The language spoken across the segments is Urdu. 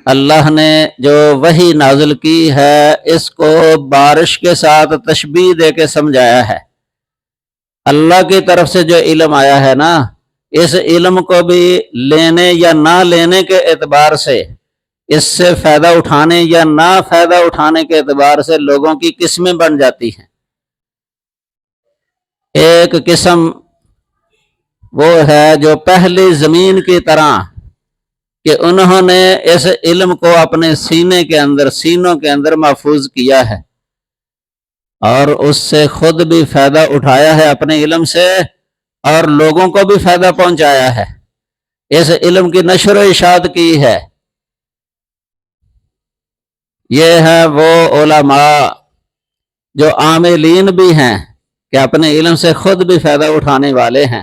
اللہ نے جو وحی نازل کی ہے اس کو بارش کے ساتھ تشبیہ دے کے سمجھایا ہے۔ اللہ کی طرف سے جو علم آیا ہے نا، اس علم کو بھی لینے یا نہ لینے کے اعتبار سے، اس سے فائدہ اٹھانے یا نہ فائدہ اٹھانے کے اعتبار سے لوگوں کی قسمیں بن جاتی ہیں۔ ایک قسم وہ ہے جو پہلی زمین کی طرح کہ انہوں نے اس علم کو اپنے سینوں کے اندر محفوظ کیا ہے اور اس سے خود بھی فائدہ اٹھایا ہے اپنے علم سے، اور لوگوں کو بھی فائدہ پہنچایا ہے، اس علم کی نشر و اشاعت کی ہے۔ یہ ہے وہ علماء جو عاملین بھی ہیں کہ اپنے علم سے خود بھی فائدہ اٹھانے والے ہیں،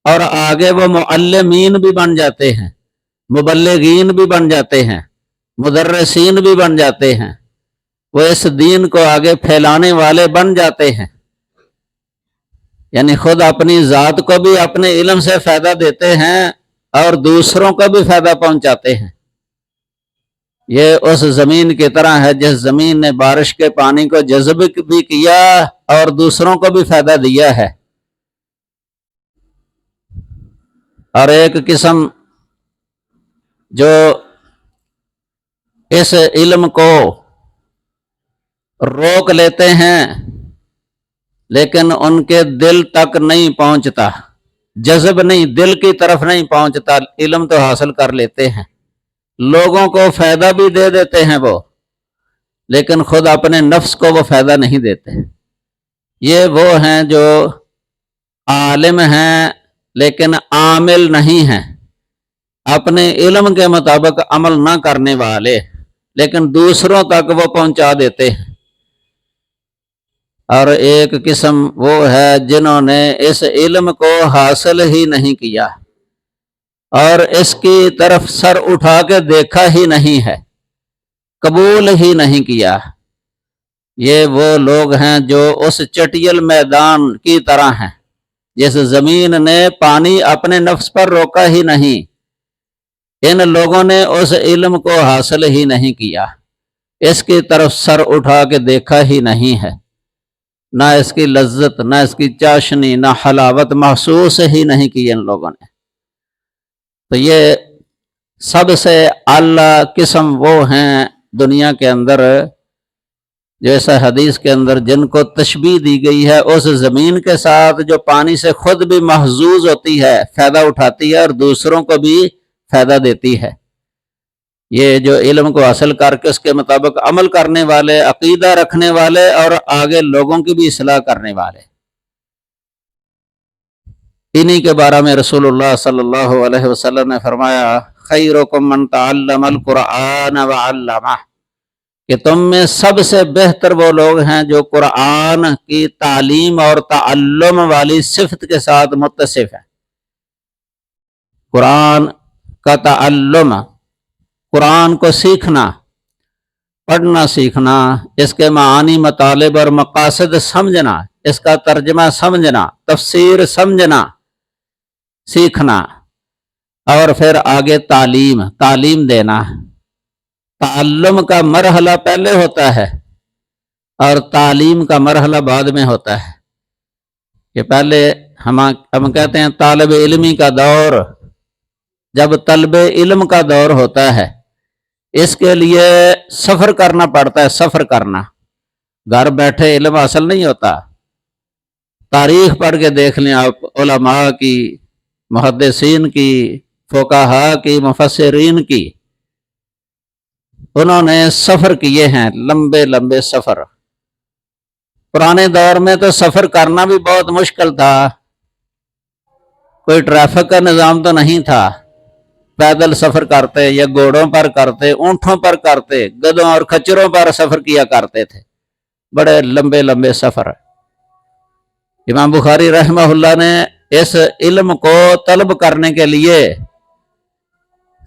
اور آگے وہ معلمین بھی بن جاتے ہیں، مبلغین بھی بن جاتے ہیں، مدرسین بھی بن جاتے ہیں، وہ اس دین کو آگے پھیلانے والے بن جاتے ہیں، یعنی خود اپنی ذات کو بھی اپنے علم سے فائدہ دیتے ہیں اور دوسروں کو بھی فائدہ پہنچاتے ہیں۔ یہ اس زمین کی طرح ہے جس زمین نے بارش کے پانی کو جذب بھی کیا اور دوسروں کو بھی فائدہ دیا ہے۔ اور ایک قسم جو اس علم کو روک لیتے ہیں لیکن ان کے دل تک نہیں پہنچتا، جذب نہیں، دل کی طرف نہیں پہنچتا، علم تو حاصل کر لیتے ہیں، لوگوں کو فائدہ بھی دے دیتے ہیں وہ، لیکن خود اپنے نفس کو وہ فائدہ نہیں دیتے۔ یہ وہ ہیں جو عالم ہیں لیکن عامل نہیں ہیں، اپنے علم کے مطابق عمل نہ کرنے والے، لیکن دوسروں تک وہ پہنچا دیتے ہیں۔ اور ایک قسم وہ ہے جنہوں نے اس علم کو حاصل ہی نہیں کیا اور اس کی طرف سر اٹھا کے دیکھا ہی نہیں ہے، قبول ہی نہیں کیا۔ یہ وہ لوگ ہیں جو اس چٹیل میدان کی طرح ہیں جس زمین نے پانی اپنے نفس پر روکا ہی نہیں۔ ان لوگوں نے اس علم کو حاصل ہی نہیں کیا، اس کی طرف سر اٹھا کے دیکھا ہی نہیں ہے، نہ اس کی لذت، نہ اس کی چاشنی، نہ حلاوت محسوس ہی نہیں کی ان لوگوں نے۔ تو یہ سب سے اعلیٰ قسم وہ ہیں دنیا کے اندر، جیسا حدیث کے اندر جن کو تشبیہ دی گئی ہے اس زمین کے ساتھ جو پانی سے خود بھی محظوظ ہوتی ہے، فائدہ اٹھاتی ہے اور دوسروں کو بھی فائدہ دیتی ہے۔ یہ جو علم کو حاصل کر کے اس کے مطابق عمل کرنے والے، عقیدہ رکھنے والے اور آگے لوگوں کی بھی اصلاح کرنے والے، انہی کے بارے میں رسول اللہ صلی اللہ علیہ وسلم نے فرمایا خیرکم من تعلم القرآن وعلمہ، کہ تم میں سب سے بہتر وہ لوگ ہیں جو قرآن کی تعلیم اور تعلم والی صفت کے ساتھ متصف ہیں۔ قرآن کا تعلم، قرآن کو سیکھنا، پڑھنا سیکھنا، اس کے معانی، مطالب اور مقاصد سمجھنا، اس کا ترجمہ سمجھنا، تفسیر سمجھنا، سیکھنا، اور پھر آگے تعلیم دینا۔ تعلم کا مرحلہ پہلے ہوتا ہے اور تعلیم کا مرحلہ بعد میں ہوتا ہے، کہ پہلے ہم کہتے ہیں طالب علمی کا دور، جب طلب علم کا دور ہوتا ہے اس کے لیے سفر کرنا پڑتا ہے، سفر کرنا، گھر بیٹھے علم حاصل نہیں ہوتا۔ تاریخ پڑھ کے دیکھ لیں آپ، علماء کی، محدثین کی، فقہاء کی، مفسرین کی، انہوں نے سفر کیے ہیں، لمبے لمبے سفر۔ پرانے دور میں تو سفر کرنا بھی بہت مشکل تھا، کوئی ٹریفک کا نظام تو نہیں تھا، پیدل سفر کرتے یا گھوڑوں پر کرتے، اونٹوں پر کرتے، گدھوں اور کھچروں پر سفر کیا کرتے تھے، بڑے لمبے لمبے سفر۔ امام بخاری رحمہ اللہ نے اس علم کو طلب کرنے کے لیے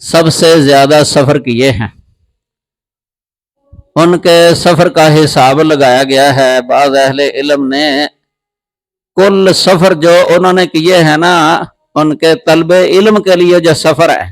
سب سے زیادہ سفر کیے ہیں۔ ان کے سفر کا حساب لگایا گیا ہے، بعض اہل علم نے کل سفر جو انہوں نے کیے ہیں نا، ان کے طلب علم کے لیے جو سفر ہے